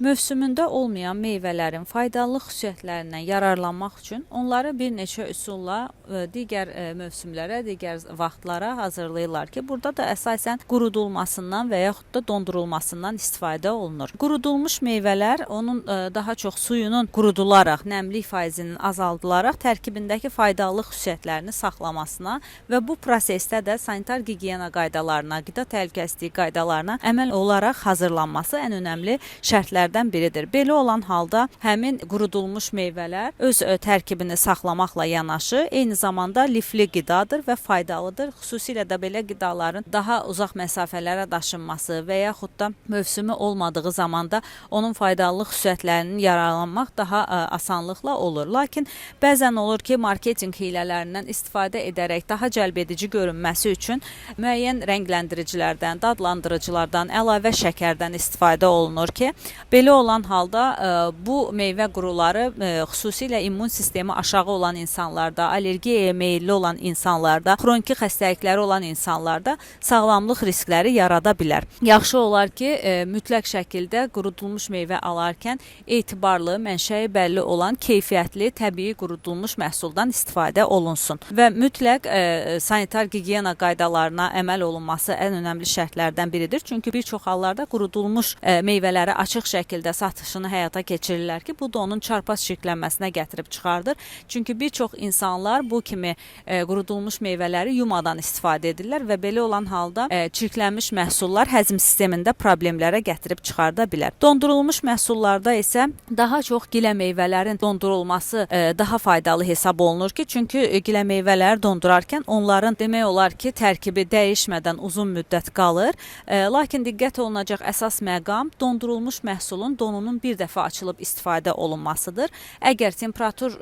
Mövsümündə olmayan meyvələrin faydalı xüsusiyyətlərindən yararlanmaq üçün onları bir neçə üsulla digər mövsümlərə, digər vaxtlara hazırlayırlar ki, burada da əsasən qurudulmasından və yaxud da dondurulmasından istifadə olunur. Qurudulmuş meyvələr onun daha çox suyunun qurudularaq, nəmlik faizinin azaldılaraq tərkibindəki faydalı xüsusiyyətlərini saxlamasına və bu prosesdə də sanitar gigiyena qaydalarına, qida təhlükəsizliyi qaydalarına əməl olaraq hazırlanması ən önəmli şərtlərdən biridir. Belə olan halda həmin qurudulmuş meyvələr öz tərkibini saxlamaqla yanaşı, eyni zamanda lifli qidadır və faydalıdır. Xüsusilə də belə qidaların daha uzaq məsafələrə daşınması və yaxud da mövsümü olmadığı zamanda onun faydalı xüsusiyyətlərindən yararlanmaq daha asanlıqla olur. Lakin bəzən olur ki, marketinq hilələrindən istifadə edərək daha cəlbedici görünməsi üçün müəyyən rəngləndiricilərdən, dadlandırıcılardan, əlavə şəkərdən istifadə olunur ki, belə olan halda bu meyvə quruları xüsusilə immun sistemi aşağı olan insanlarda, allergiyaya meyilli olan insanlarda, xroniki xəstəlikləri olan insanlarda sağlamlıq riskləri yarada bilər. Yaxşı olar ki, mütləq şəkildə qurudulmuş meyvə alarkən etibarlı, mənşəyi bəlli olan keyfiyyətli, təbii qurudulmuş məhsuldan istifadə olunsun və mütləq sanitar gigiyena qaydalarına əməl olunması ən önəmli şərtlərdən biridir. Çünki bir çox hallarda qurudulmuş meyvələri açıq şəkildə satışını həyata keçirirlər ki, bu da onun çarpaz çirklənməsinə gətirib çıxardır. Çünki bir çox insanlar bu kimi qurudulmuş meyvələri yumadan istifadə edirlər və belə olan halda çirklənmiş məhsullar həzm sistemində problemlərə gətirib çıxarda bilər. Dondurulmuş məhsullarda isə daha çox gilə meyvələrin dondurulması daha faydalı hesab olunur ki, çünki gilə meyvələri dondurarkən onların demək olar ki, tərkibi dəyişmədən uzun müddət qalır. Lakin diqqət olunacaq əsas məqam dondurulmuş məhsulun donunun bir dəfə açılıb istifadə olunmasıdır. Əgər temperatur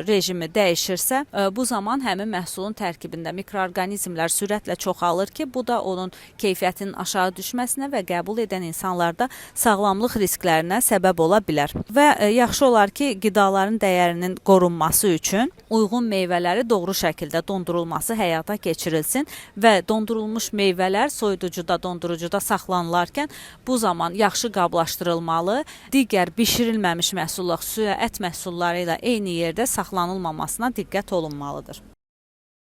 rejimi dəyişirsə, bu zaman həmin məhsulun tərkibində mikroorqanizmlər sürətlə çoxalır ki, bu da onun keyfiyyətinin aşağı düşməsinə və qəbul edən insanlarda sağlamlıq risklərinə səbəb ola bilər. Və yaxşı olar ki, qidaların dəyərinin qorunması üçün uyğun meyvələri doğru şəkildə dondurulması həyata keçirilsin və dondurulmuş meyvələr soyuducuda, dondurucuda saxlanılarkən bu zaman yaxşı qablaşdırılmalı, digər bişirilməmiş məhsullar, xüsusilə ət məhsulları ilə eyni yerdə saxlanılmamasına diqqət olunmalıdır.